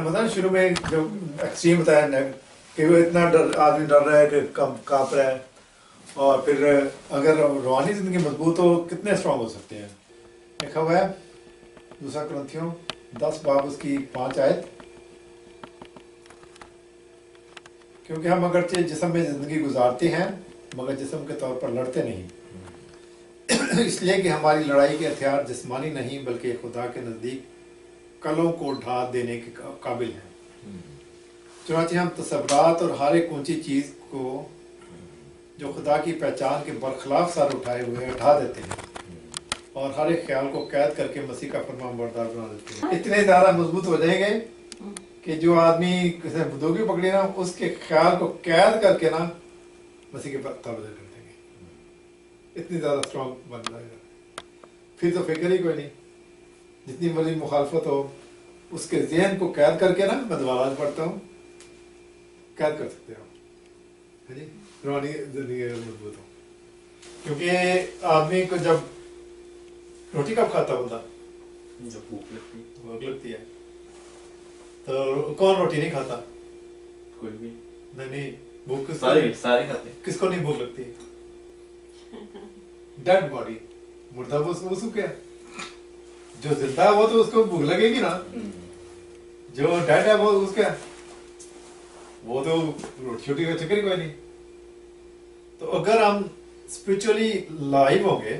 बताया शुरू में जो एक्सट्रीम बताया ना कि वो इतना आदमी डर रहा है कि कांप रहा है, और फिर अगर रूहानी जिंदगी मजबूत हो कितने स्ट्रांग हो सकते हैं। लिखा हुआ है 2 कुरिन्थियों 10 बाब उसकी 5 आयत, क्योंकि हम अगरचे जिस्म में जिंदगी गुजारते हैं मगर जिस्म के तौर पर लड़ते नहीं, इसलिए कि हमारी लड़ाई के हथियार जिस्मानी नहीं बल्कि खुदा के नज़दीक कलों को ढा देने के काबिल हैं। चुनांचे हम तसव्वुरात और हर एक ऊंची चीज़ को जो खुदा की पहचान के बरखिलाफ सर उठाए हुए उठा देते हैं और हर एक ख्याल को कैद करके मसीह का फरमाबरदार बना देते हैं। इतने ज़्यादा मजबूत हो जाएंगे कि जो आदमी किसी बंदूक पकड़ी ना उसके ख्याल को कैद करके ना मसीह के ताबेदार कर देंगे। इतनी ज़्यादा स्ट्रॉन्ग बन जाएगा, फिर तो फिक्र ही कोई नहीं। जितनी मर्जी मुखालफत हो उसके जहन को कैद करके ना, मैं दोबारा पढ़ता हूँ, कैद कर सकते हो है जी, रूहानी जिंदगी मजबूत हो। क्योंकि आदमी को जब रोटी कब खाता बंदा, जब भूख लगती है, तो कौन रोटी नहीं खाता? कोई भी नहीं भूख सारे खाते। किसको नहीं भूख लगती? डेड बॉडी, मुर्दा वो क्या, जो जिंदा है वो तो उसको भूख लगेगी ना, जो डेड है वो उसका वो तो रोटी छोटी का चक्कर ही कोई नहीं। तो अगर हम स्पिरिचुअली लाइव होंगे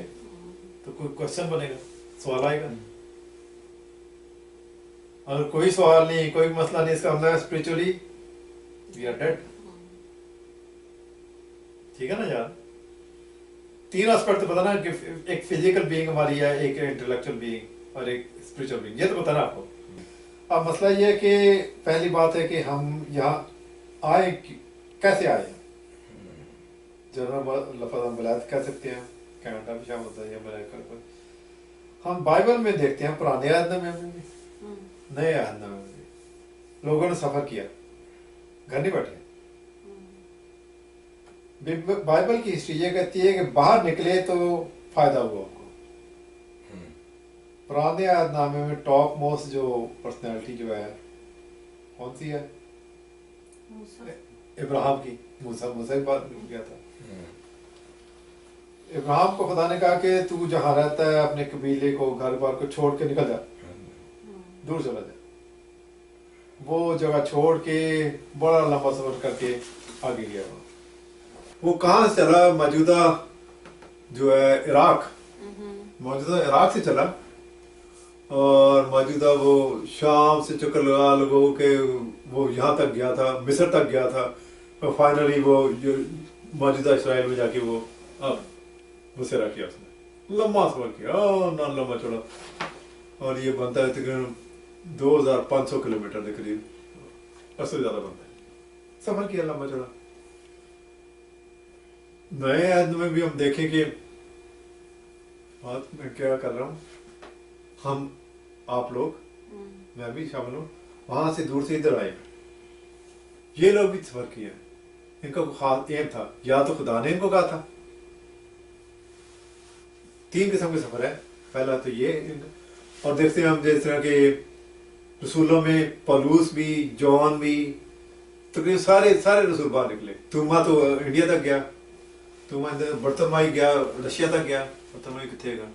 तो कोई क्वेश्चन बनेगा, सवाल आएगा। अगर कोई सवाल नहीं, कोई मसला नहीं, इसका मतलब स्पिरिचुअली वी आर डेड। ठीक है ना यार? 3 एस्पेक्ट तो पता ना कि एक फिजिकल बीइंग हमारी है, एक इंटेलेक्चुअल बीइंग और एक स्पिरिचुअल बीइंग, ये तो पता ना आपको। अब मसला ये है कि पहली बात है कि हम यहाँ आए कैसे आए। जनरल लफ्ज़ हम वलायत कह सकते हैं, कनाडा भी शामिल होता है या अमेरिका पर। हम बाइबल में देखते हैं, पुराने अहदनामे में भी नए अहदनामे में भी लोगों ने सफर किया, घर नहीं बैठे। बाइबल की हिस्ट्री ये कहती है कि बाहर निकले तो फायदा हुआ आपको। पुराने अहदनामे में टॉप मोस्ट जो पर्सनैलिटी जो है कौन सी है? इब्राहिम की। मूसा की बात किया था। इब्राहिम को खुदा ने कहा कि तू जहाँ रहता है अपने कबीले को घर बार को छोड़ के निकल जा, दूर चला जा। वो जगह छोड़ के बड़ा लंबा सफर करके आगे गया। वो कहाँ से चला? मौजूदा जो है इराक, मौजूदा इराक से चला और मौजूदा वो शाम से चक्कर लगा लोगों के वो यहाँ तक गया था, मिस्र तक गया था, और फाइनली वो जो मौजूदा इसराइल में जाके वो अब मुसरा किया उसने। लंबा सफर किया, ना लंबा चौड़ा, और ये बनता है तकरीबन 2500 किलोमीटर के करीब, उससे ज़्यादा बनता है। सफर किया लंबा चौड़ा। नए अहद में भी हम देखें कि बात मैं क्या कर रहा हूँ, हम आप लोग मैं भी शामिल हूँ, वहां से दूर से इधर आए। ये लोग भी सफर किया, इनका खास एम था, या तो खुदा ने इनको कहा था। 3 किस्म के सफर है। पहला तो ये, और देखते हैं हम जिस तरह के रसूलों में पौलुस भी, जॉन भी, तकरीबन सारे रसूल बाहर निकले। तुमा तो इंडिया तक गया, तुमा बर्तनमाई गया, रशिया तक गया, बर्तनमाई कितने गया,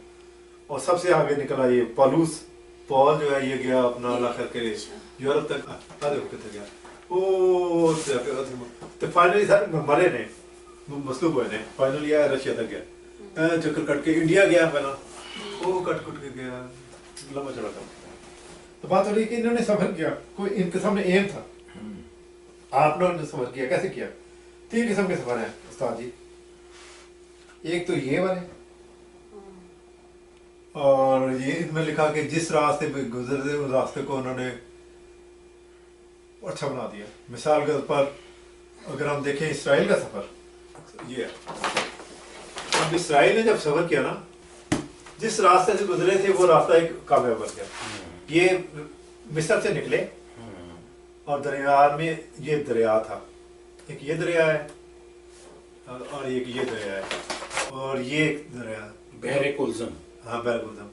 और सबसे आगे निकला ये पौलुस, पॉल जो है ये गया अपना आखिर के यूरोप तक। देखो कितने गया, ओ तो फाइनली सर मरे ने मसलूब हुए ने, फाइनली आया रशिया तक गया, चक्कर कट के इंडिया गया पहला, वो कट के गया, लंबा चौड़ा था। तो बात हो रही कि इन्होंने सफर किया, कोई इनके सामने एम था। आप लोगों ने सफर किया, कैसे किया? 3 किस्म के सफर हैं उस्ताद जी। एक तो ये वाले, और ये इसमें लिखा कि जिस रास्ते पे गुजरते उस रास्ते को उन्होंने अच्छा बना दिया। मिसाल के तौर पर अगर हम देखें इसराइल का सफर, ये अब इसराइल ने जब सफर किया ना, जिस रास्ते से गुजरे थे वो रास्ता एक कामयाब बन गया। ये मिस्र से निकले और दरिया में ये दरिया था, एक ये दरिया है और एक ये दरिया है, और ये दरिया बहरे कुलज़म। हाँ, बहरे कुलज़म।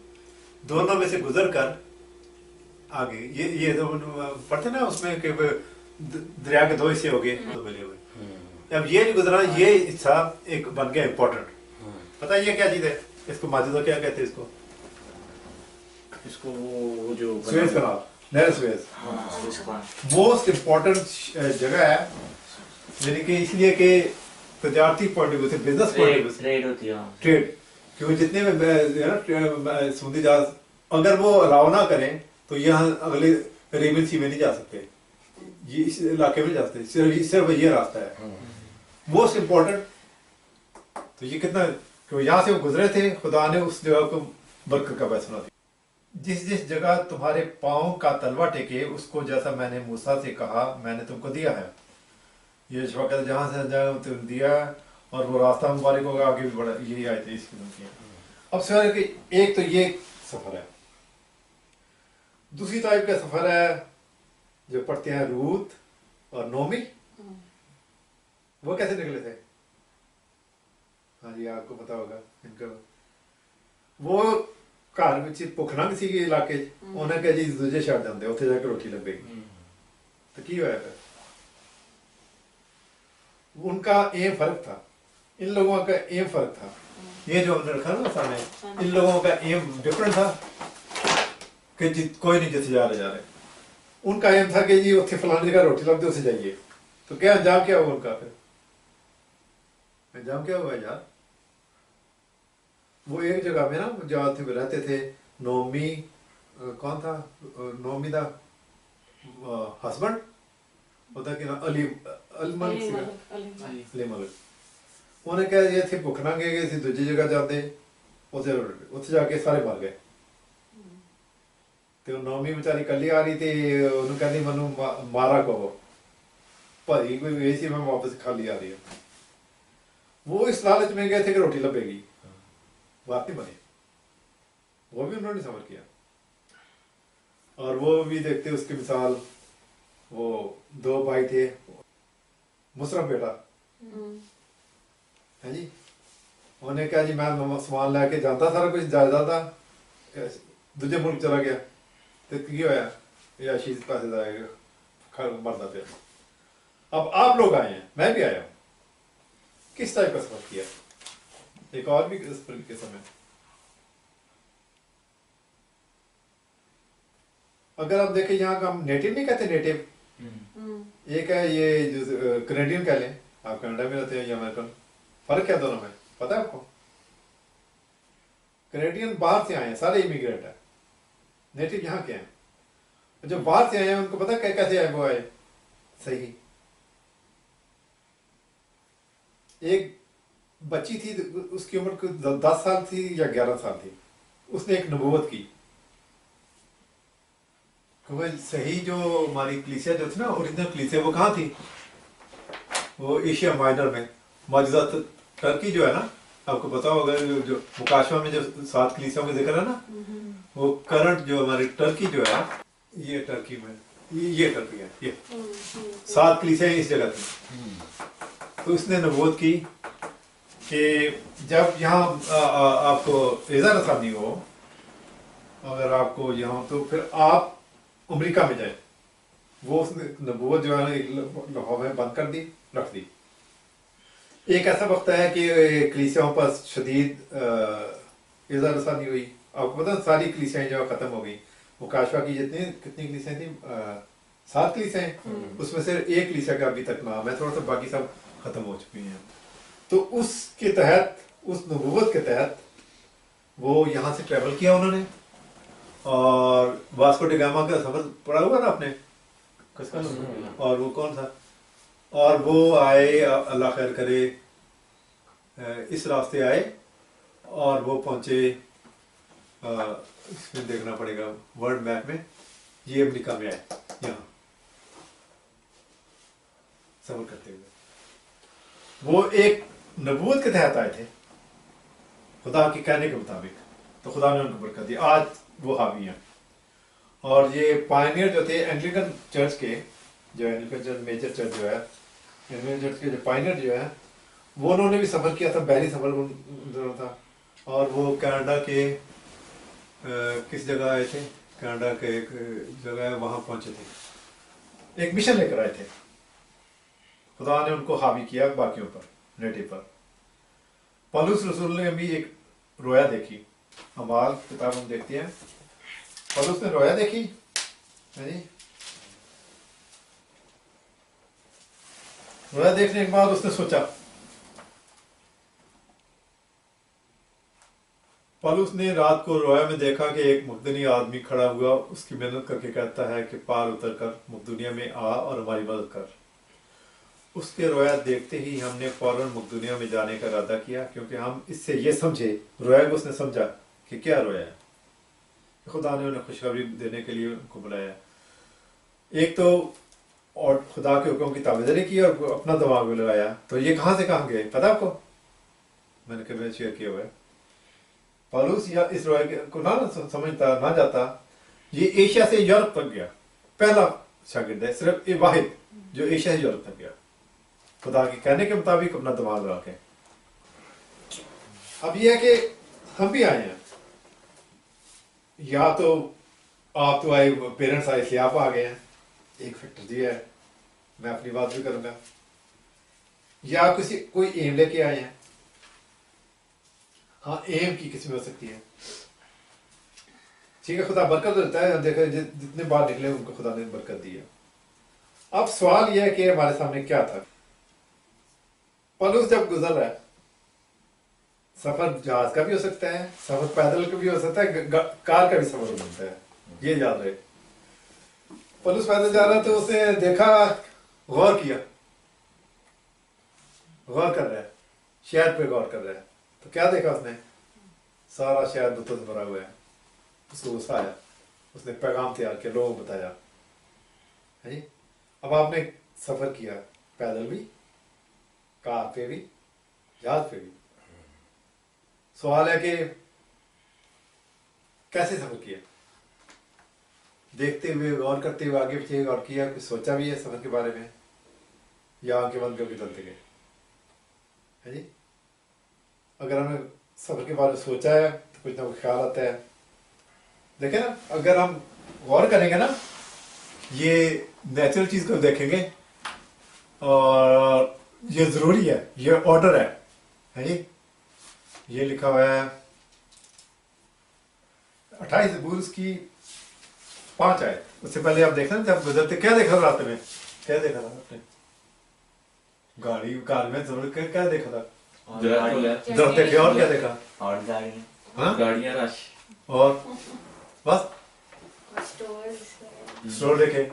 दोनों में से गुजर कर आगे ये तो पढ़ते ना उसमें कि दरिया के 2 हिस्से हो गए तो मिले हुए। अब ये नहीं गुजरा, ये हिस्सा एक बन गया इम्पोर्टेंट। पता है ये क्या चीज है? इसको माजिदा क्या कहते हैं इसको? इसको वो जो सुएज कनाल, नहर सुएज हाँ, मोस्ट इम्पोर्टेंट जगह है, यानी कि इसलिए कि तजारती पॉइंट ऑफ व्यू से, बिजनेस पॉइंट ऑफ व्यू से, ट्रेड होती है ट्रेड, क्योंकि जितने में समुद्री जहाज अगर वो अलाउ ना करें तो यहाँ अगले अरेबियन सी में नहीं जा सकते, ये इस इलाके में नहीं जा सकते, सिर्फ ये रास्ता है मोस्ट इम्पोर्टेंट। तो ये कितना, क्योंकि यहाँ से वो गुजरे थे, खुदा ने उस जगह को बरकत का फैसला दिया। जिस जिस जगह तुम्हारे पाँव का तलवा टेके उसको जैसा मैंने मूसा से कहा मैंने तुमको दिया है। ये वक्त जहाँ से जगह तुम दिया और वो रास्ता मुबारक होगा, आगे भी बढ़ा, यही आए थे इसकी की। अब सवाल कि एक तो ये सफर है, दूसरी टाइप का सफर है जो पढ़ते हैं रूत और नोमी। वो कैसे निकले थे? हाँ जी आपको पता होगा इनका। वो घर में भुख नंग सी इलाके उन्हें कहा जी दूजे छड़ जाते उत्थे जाके रोटी लगेगी। तो की होया फिर? उनका एम फर्क था, इन लोगों का एम फर्क था। ये जो हमने रखा ना सामने, इन लोगों का एम डिफरेंट था कि कोई नहीं जिसे जा रहे। उनका एम था कि जी उत्थे फलानी जगह रोटी लगती उसे जाइए। तो क्या अंजाम क्या हुआ उनका? फिर अंजाम क्या हुआ यार? वो एक जगह में ना जहाँ थे रहते थे, नोमी कौन था? नोमी का हस्बैंड होता कि ना अली मलिक। उन्हें कहा ये थे भुख ना गए थे दूसरी जगह जाते, उत्थे जाके सारे मर गए। तो नौमी बेचारी कली आ रही थी, उन्होंने कहती मनु मारा कहो भाई कोई वैसी मैं वापस खाली आ रही हूँ। वो इस लालच में गए थे कि रोटी लपेगी, बात नहीं बनी। वो भी उन्होंने समझ किया। और वो भी देखते उसकी मिसाल, वो 2 भाई थे, मुसरफ बेटा है जी, उन्हें कहा जी मैं सामान लैके जाता सारा कुछ जायदाद था, दूजे मुल्क चला गया तो की होया ये आशीष पैसे जाएगा मरना पे। अब आप लोग आए हैं, मैं भी आया हूं, किस टाइप का सफर किया? एक और भी इस के समय अगर आप देखें यहाँ का हम नेटिव नहीं कहते, नेटिव एक है ये जो कैनेडियन कह लें, आप कनाडा में रहते हैं या अमेरिकन, फर्क क्या दोनों में पता है आपको? कैनेडियन बाहर से आए हैं, सारे इमिग्रेंट है, नेटिव यहाँ के हैं। जो बाहर से आए हैं उनको पता है कैसे आए वो आए सही। एक बच्ची थी, उसकी उम्र 10 साल थी या 11 साल थी, उसने एक नबूवत की। सही जो हमारी कलीसिया जो थी ना, ओरिजिनल कलीसिया, वो कहाँ थी? वो एशिया माइनर में मौजूदा टर्की जो है ना, आपको पता होगा जो मुकाशवा में जो 7 कलीसियाओं का जिक्र है ना, वो करंट जो हमारी टर्की जो है, ये टर्की में ये टर्की है, ये 7 कलीसियां इस जगह थी। तो उसने नबूवत की कि जब यहाँ आपको वीज़ा आसानी हो, अगर आपको यहाँ, तो फिर आप अमेरिका में जाए। वो उसने नबूवत जो है ना लाहौर में बंद कर दी, रख दी। एक ऐसा वक्त है कि कलीसियाओं पर शदीद वीज़ा आसानी हुई। आपको पता सारी कलीसियाएं जो खत्म हो गई। मुकाशवा की जितनी कितनी कलीसियां थी, 7 कलीसियाएं, उसमें से एक कलीसिया का अभी तक नाम है, थोड़ा सा बाकी सब खत्म हो चुकी हैं। तो उसके तहत, उस नबूवत के तहत वो यहाँ से ट्रेवल किया उन्होंने, और वास्को डी गामा का सफर पढ़ा हुआ ना आपने, किसका? और वो कौन था? और वो आए, अल्लाह खैर करे, इस रास्ते आए और वो पहुंचे, इसमें देखना पड़ेगा वर्ल्ड मैप में, ये अमेरिका में आए, यहाँ सफर करते हुए। वो एक नबूवत के तहत आए थे, खुदा के कहने के मुताबिक, तो खुदा ने उनको बरकत दी, आज वो हावी हैं। और ये पायनियर जो थे एंग्लिकन चर्च के, जो एंग्लिकन चर्च मेजर चर्च जो है, एंग्लिकन चर्च के जो पायनियर जो है, वो उन्होंने भी सफर किया था, बहरी सफर था। और वो कनाडा के किस जगह आए थे? कनाडा के एक जगह है, वहां पहुंचे थे, एक मिशन लेकर आए थे। खुदा ने उनको हावी किया बाकियों पर, नेटिव पर। पौलुस रसूल ने भी एक रोया देखी। अमाल किताब हम देखते हैं, पौलुस ने रोया देखी है जी। रोया देखने के बाद उसने सोचा, पौलुस ने रात को रोया में देखा कि एक मकदूनी आदमी खड़ा हुआ, उसकी मेहनत करके कहता है कि पार उतर कर मकदूनिया में आ और हमारी मदद कर। उसके रोया देखते ही हमने फौरन मकदूनिया में जाने का इरादा किया, क्योंकि हम इससे ये समझे, रोया को उसने समझा कि क्या रोया है, खुदा ने उन्हें खुशखबरी देने के लिए उनको बुलाया। एक तो और खुदा के हुक्म की ताबेदारी की और अपना दिमाग में लगाया। तो ये कहाँ से कहाँ गए पता आपको? मैंने कभी शेयर किया हुआ है। पौलुस या इस रोया को ना समझता ना जाता, ये एशिया से यूरोप तक गया। पहला शागिर्द है सिर्फ ये वाहिद जो एशिया से यूरोप तक गया, खुदा के कहने के मुताबिक अपना दिमाग लगा के। अब ये है कि हम भी आए हैं, या तो आप तो आए, पेरेंट्स आए इसलिए आप आ गए हैं, एक फैक्टर दिया है, मैं अपनी बात भी करूंगा, या किसी कोई एम लेके आए हैं। हाँ, एम की किस्म हो सकती है, ठीक है, खुदा बरकत देता है। देखो जितने बार निकले उनको खुदा ने बरकत दी है। अब सवाल यह है कि हमारे सामने क्या था। पौलुस जब गुजर रहा है, सफर जहाज का भी हो सकता है, सफर पैदल का भी हो सकता है, कार का भी सफर हो सकता है, ये याद रहे। पौलुस पैदल जा रहा तो उसने देखा, गौर किया, गौर कर रहा है, शहर पे गौर कर रहा है। तो क्या देखा उसने? सारा शहर दूतों से भरा हुआ है। उसको गुस्सा आया, उसने पैगाम तैयार किया, लोगों को बताया है जी। अब आपने सफर किया, पैदल भी, कार पे भी, जहाज पे भी। सवाल है कि कैसे सफर किया? देखते हुए, गौर करते हुए, आगे पीछे गौर किया, कुछ सोचा भी है सफर के बारे में, या आंखें बंद करके चलते गए है जी। अगर हमने सफर के बारे में सोचा है तो कुछ ना कुछ ख्याल आता है। देखें ना, अगर हम गौर करेंगे ना, ये नेचुरल चीज को देखेंगे और ये जरूरी है, ये ऑर्डर है जी। ये लिखा हुआ है 28 जबूर की 5 आयत। उससे पहले आप देखना, जब गुजरते क्या देखा रात में? क्या देखा था आपने? गाड़ी कार में जरूर क्या देखा था? जब देखे और क्या देखा? और गाड़ियाँ, हाँ? गाड़ियाँ रश, और बस स्टोर देखे।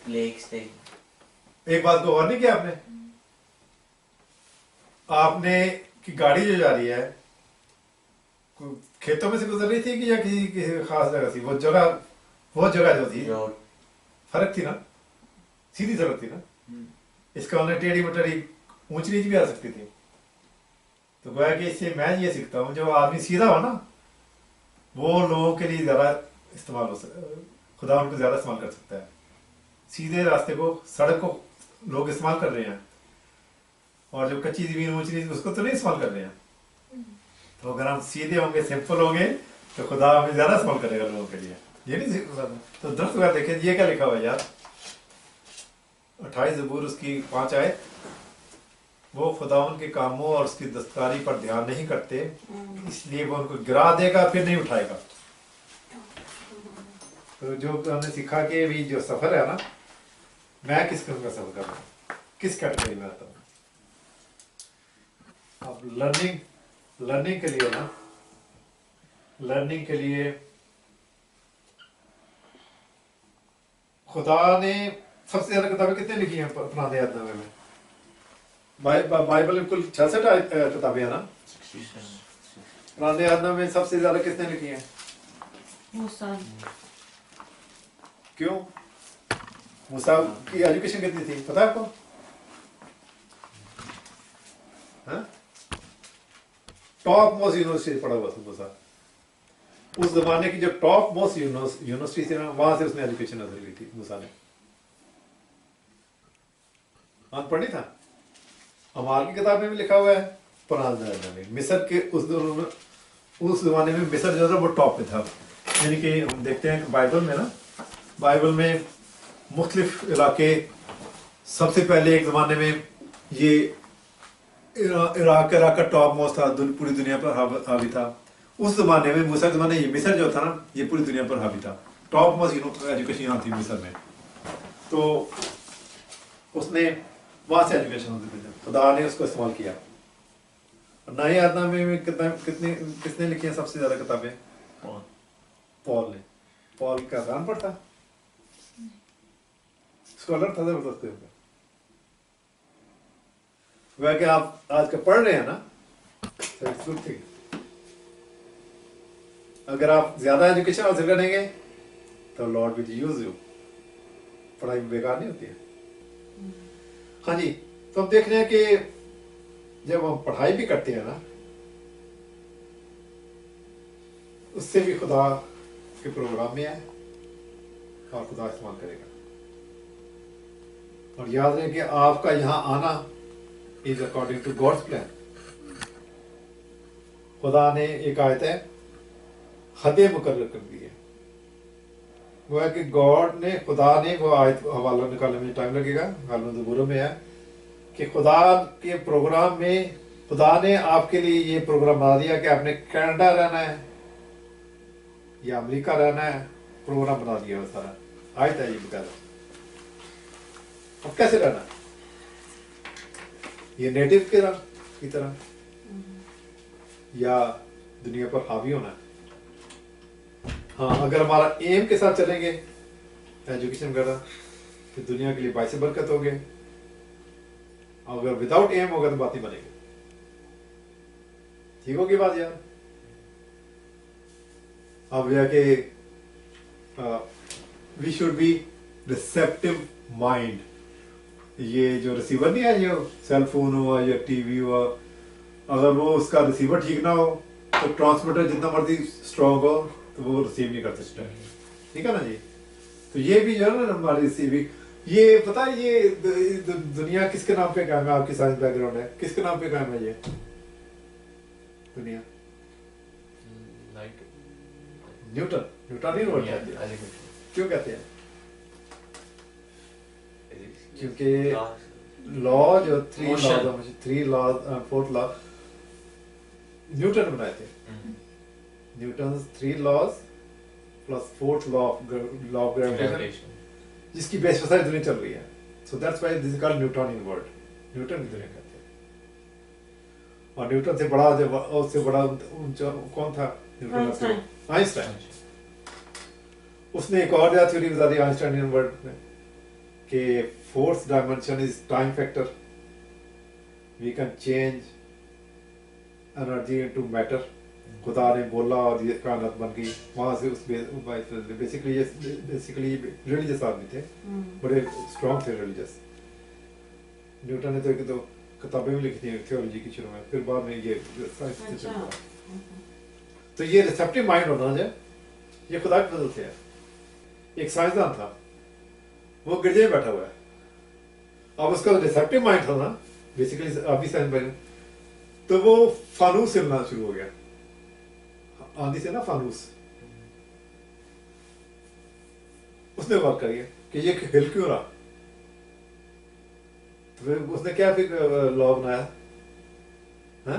लेक्स देखे। एक बात को और नहीं किया आपने? आपने कि गाड़ी जो जा रही है खेतों में से गुजर रही थी कि या किसी खास जगह थी? वो जगह जो थी फर्क थी ना, सीधी सड़क थी ना। इसका उन्हें टेढ़ी मटड़ी ऊंच नीच भी आ सकती थी। तो गोया कि इससे मैं ये सीखता हूँ, जो आदमी सीधा हो ना, वो लोगों के लिए ज्यादा इस्तेमाल हो सकता है, खुदा उनको ज्यादा इस्तेमाल कर सकता है। सीधे रास्ते को, सड़क को लोग इस्तेमाल कर रहे हैं, और जो कच्ची जमीन ऊंच नीच उसको तो नहीं इस्तेमाल कर रहे हैं। तो अगर हम सीधे होंगे, सिंपल होंगे, तो खुदा हमें ज्यादा इस्तेमाल करेगा लोगों के लिए। ये नहीं तो दरअसल वगैरह देखें, ये क्या लिखा हुआ है यार? 28 जबूर उसकी 5 आयत। वो खुदावन के कामों और उसकी दस्तकारी पर ध्यान नहीं करते, इसलिए वो उनको गिरा देगा, फिर नहीं उठाएगा। तो जो हमने सीखा कि भी जो सफर है ना, मैं किस किस्म का सफर कर रहा हूँ, किस कैटेगरी में आता हूँ। अब लर्निंग के लिए ना, लर्निंग के लिए खुदा ने सबसे ज्यादा किताबें कितने लिखी हैं पुराने अहद में? बाइबल में कुल 66 किताबें हैं ना। पुराने अहद में सबसे ज्यादा किसने लिखी हैं? मूसा। क्यों? मूसा की एजुकेशन कितनी थी पता है आपको? टॉप मोस्ट यूनिवर्सिटी पढ़ा हुआ था मूसा। उस जमाने की जो टॉप मोस्ट यूनिवर्सिटी थी ना, वहां से उसने एजुकेशन हासिल की थी मूसा ने। अनपढ़ नहीं था। अमाल की किताब में भी लिखा हुआ है, पुराने जमाने में मिस्र के उस जमाने में मिस्र जो था वो टॉप पे था। यानी कि हम देखते हैं कि बाइबल में ना, बाइबल में मुख्तलिफ इलाके, सबसे पहले एक ज़माने में ये इराक का टॉप मोस्ट था, पूरी दुनिया पर हावी था। उस ज़माने में मूसा के ज़माने ये मिस्र जो था ना, ये पूरी दुनिया पर हावी था। टॉप मोस्ट एजुकेशन यहाँ थी मिस्र में, तो उसने वहाँ से एजुकेशन होती थी, खुदा ने उसको इस्तेमाल किया। नए आदनामे में किसने लिखी हैं सबसे ज़्यादा किताबें? पॉल ने। पॉल का जानवर था, स्कॉलर था जबरदस्त। वह कि आप आज का पढ़ रहे हैं ना, अगर आप ज्यादा एजुकेशन हासिल करेंगे तो लॉर्ड विल यूज यू, पढ़ाई बेकार नहीं होती है। हाँ जी, तो हम देख रहे हैं कि जब हम पढ़ाई भी करते हैं ना, उससे भी खुदा के प्रोग्राम में है और खुदा इस्तेमाल करेगा। और याद रहे कि आपका यहाँ आना is according to God's plan. खुदा ने एक आयत है, हदें मुकर्रर कर दी है। वो है कि गॉड ने, खुदा ने, वो आयत हवाला निकालने में टाइम लगेगा, हालत ज़बूर में है कि खुदा के प्रोग्राम में खुदा ने आपके लिए ये प्रोग्राम बना दिया कि आपने कनाडा रहना है या अमेरिका रहना है, प्रोग्राम बना दिया वो सारा। आयत है ये बकायदा। अब कैसे रहना है? ये नेटिव की तरह या दुनिया पर हावी होना है? हाँ, अगर हमारा एम के साथ चलेंगे एजुकेशन करना, तो दुनिया के लिए बाइस बरकत होगी। अगर विदाउट एम होगा तो बात ही बनेगी। ठीक होगी बात यार? अब यह कि we should be receptive mind. ये जो रिसीवर नहीं है, जो सेल फोन हुआ या टीवी हुआ, अगर वो उसका रिसीवर ठीक ना हो तो ट्रांसमीटर जितना मर्जी स्ट्रॉन्ग हो तो वो रिसीव नहीं कर सकता। ठीक है ना जी? तो ये भी जो है ना हमारी रिसीविंग, ये पता है ये दुनिया किसके नाम पे कायम है? आपकी साइंस बैकग्राउंड है, किसके नाम पे कायम है ये दुनिया? न्यूटन ही वर्ड कहते हैं। क्यों कहते हैं? क्योंकि लॉ जो फोर्थ लॉ न्यूटन बनाए थे। Newton 3 laws plus fourth law of gravitation, जिसकी बेस पर सारी दुनिया चल रही है। So that's why this is called Newtonian world. Newton की दुनिया कहते हैं। और न्यूटन से बड़ा, जब उससे बड़ा ऊंचा कौन था? Newton, Einstein. उसने एक और थ्योरी बता दी आइंस्टाइनियन वर्ल्ड में कि fourth dimension is time factor. We can change energy into matter. खुदा ने बोला और ये कायनात बन गई। वहां से उस बेसिकली रिलीजियस आदमी थे, बड़े स्ट्रॉन्ग थे रिलीजियस। न्यूटन ने तो किताबें भी लिखी थी थियोलॉजी की शुरू में, फिर बाद में ये साइंस से चला। तो ये रिसेप्टिव माइंड होना चाहिए, ये खुदा की मदद से है। एक साइंसदान था, वो गिरजे में बैठा हुआ है। अब उसका रिसेप्टिव माइंड था ना, बेसिकली अभी साइंस बने, तो वो फानूस से मिलना शुरू हो गया। आंधी से ना फानूस, उसने वर्क करिए कि ये हिल क्यों रहा। तो फिर उसने क्या फिर लॉ बनाया है?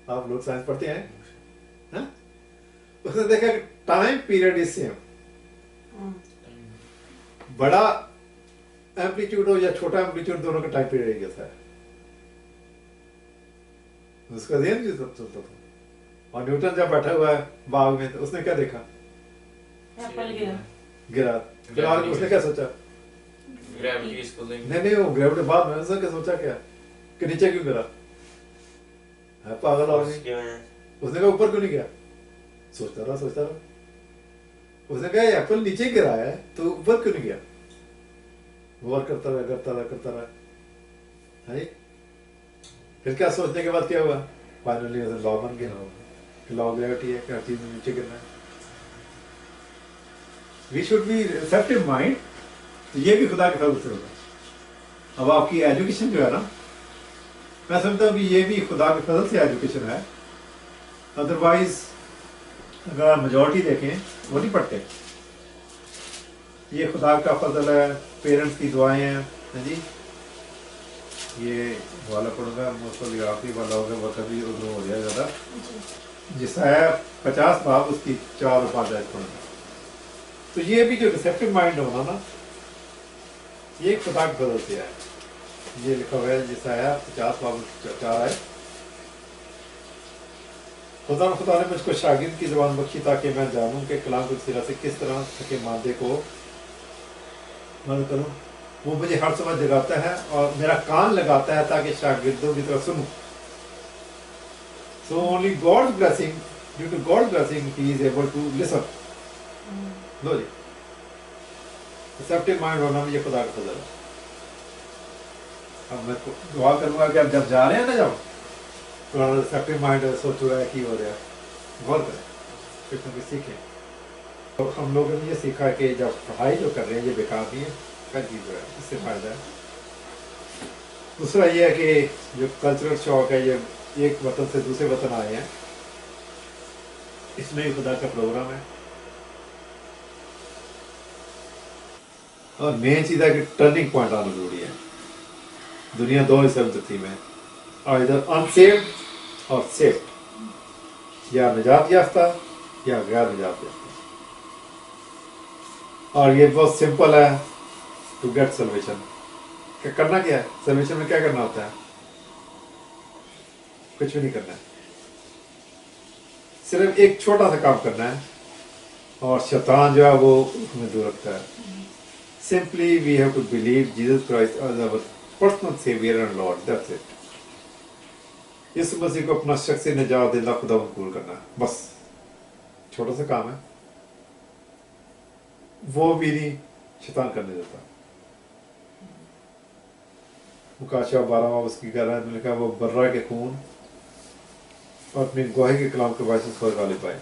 आप लोग साइंस पढ़ते हैं है? उसने देखा कि टाइम पीरियड इज सेम। बड़ा एम्पलीट्यूड हो या छोटा एम्पलीट्यूड, दोनों का टाइम पीरियड जैसा है। उसका ध्यान भी चलता था। और न्यूटन जब बैठा हुआ है बाग में, तो उसने क्या देखा? एप्पल गिरा। फिर उसने क्या सोचा? Gravity is pulling. नहीं, वो ग्रेविटी बाद में उसने क्या सोचा क्या कि नीचे क्यों गिरा? है पागल आदमी। उसने कहा ऊपर क्यों नहीं गया? सोचता रहा। उसने कहा एप्पल नीचे गिरा है तो ऊपर क्यों नहीं गया? गौर करता रहा। है? फिर क्या सोचने के बाद क्या हुआ? फाइनली लॉ बन गया। लॉ ग्रेविटी है कि हर चीज नीचे गिरना है। We should be receptive mind. तो ये भी खुदा के फजल से होगा। अब आपकी एजुकेशन जो है ना, मैं समझता हूँ कि ये भी खुदा के फजल से एजुकेशन है। अदरवाइज अगर आप मेजॉरिटी देखें वो नहीं पढ़ते। ये खुदा का फजल है, पेरेंट्स की दुआएं हैं जी। ये वाला पढ़ूंगा, मोस्टली आखिरी वाला होगा, वो कभी उधर हो जाएगा ज़्यादा। जिसाया 50 बाब उसकी 4 और 5 आयत पढ़ूंगा। तो ये भी जो रिसेप्टिव माइंड होना ना, ये खुदा के फजल से है। ये लिखा हुआ है जिसाया 50 बाब 4 आयत। खुदा ने मुझको शागिर्द की ज़बान बख्शी ताकि मैं जानूं कि कलाम की सिरा से किस तरह थके मादे को मदद करूं। वो मुझे हर समय जगाता है और मेरा कान लगाता है ताकि शागिर्दों की तरह सुनूं। So only God's blessing, due to God's blessing, he is able to listen. लो जी, रिसेप्टिव माइंड होना भी ये खुदा का फजल है। अब मैं दुआ करूंगा कि अब जब जा रहे हैं ना, जब थोड़ा रिसेप्टिव माइंड सोच रहा है कि हो रहा है, गौर करें, कुछ ना कुछ सीखें। तो हम लोगों ने ये सीखा कि जब पढ़ाई जो कर रहे हैं ये बेकार नहीं है, कर की जो है इससे फ़ायदा है। दूसरा ये है कि जो कल्चरल शौक है, ये एक वतन से दूसरे वतन आए हैं, इसमें भी खुदा का प्रोग्राम है। और मेन चीज़ है कि टर्निंग पॉइंट आना जरूरी है। दुनिया दो हिस्से में तकसीम है, और इधर अनसेव्ड और सेव्ड, या निजात याफ्ता या गैर निजात याफ्ता। और ये बहुत सिंपल है टू गेट सल्वेशन। क्या करना क्या है सल्वेशन में? क्या करना होता है? कुछ भी नहीं करना है, सिर्फ एक छोटा सा काम करना है और शैतान जो है वो हमें दूर रखता है। Simply we have to believe Jesus Christ as our personal saviour and lord, that's it. इस मसीह को अपना शख्सी निजात देना, खुदा कबूल करना है, बस छोटा सा काम है। वो भी नहीं शैतान करने देता। मुकाशा 12वां उसकी कह रहा है, मैंने कहा वो बर्रा के खून और अपनी गवाही के कलाम के बायस पर गालिब आए।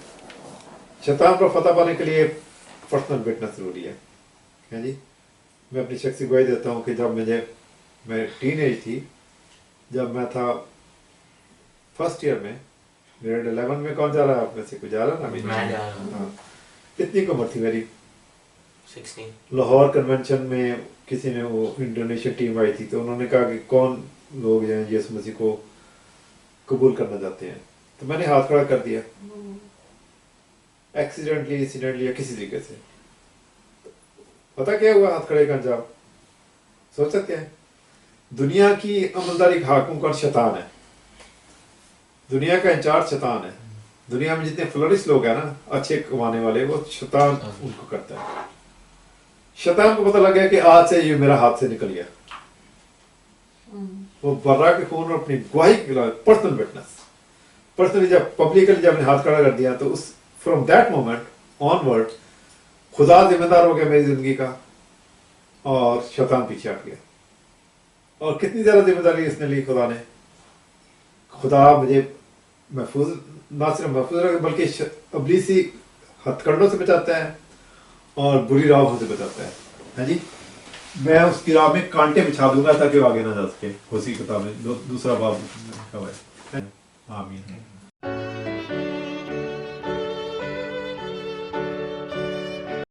शैतान पर फतह पाने के लिए पर्सनल विटनेस जरूरी है जी। मैं अपनी शख्सी गवाही देता हूँ कि जब मैं टीन एज थी, जब मैं था फर्स्ट ईयर में, ग्रेड 11 में, कौन जा रहा है आप में से? कोई जा रहा ना? मैं जा रहा हूँ। हाँ, कितनी उम्र थी मेरी? 16। लाहौर कन्वेंशन में किसी ने, वो इंडोनेशियन टीम आई थी, तो उन्होंने कहा कि कौन लोग जो हैं यीशु मसीह को कबूल करना चाहते हैं, तो मैंने हाथ खड़ा कर दिया, एक्सीडेंटली, इंसिडेंटली या किसी तरीके से। पता क्या हुआ हाथ खड़े का अंजाम? सोच सकते हैं? दुनिया की अमलदारी का हाकिम कौन? शैतान है। दुनिया का इंचार्ज शैतान है। दुनिया में जितने फ्लोरिश लोग हैं ना, अच्छे कमाने वाले, वो शैतान उनको करता है। शैतान को पता लग गया कि आज से ये मेरा हाथ से निकल गया। वो बर्रा के खून और अपनी गवाही के खिलाफ पर्सनल विटनेस, पर्सनली जब पब्लिकली जब खड़ा कर दिया, तो उस फ्रॉम दैट मोमेंट ऑनवर्ड खुदा जिम्मेदार हो गया मेरी जिंदगी का और शैतान पीछे हट गया। और कितनी ज्यादा जिम्मेदारी इसने ली खुदा ने। खुदा मुझे महफूज, ना सिर्फ महफूज रखे बल्कि अबलीसी हथकंडों से बचाता है और बुरी राहों से बचाता है जी। मैं उसकी राह में कांटे बिछा दूंगा ताकि वो आगे ना जा सके। उसी किताब में दूसरा बाब लिखा हुआ है। आमीन।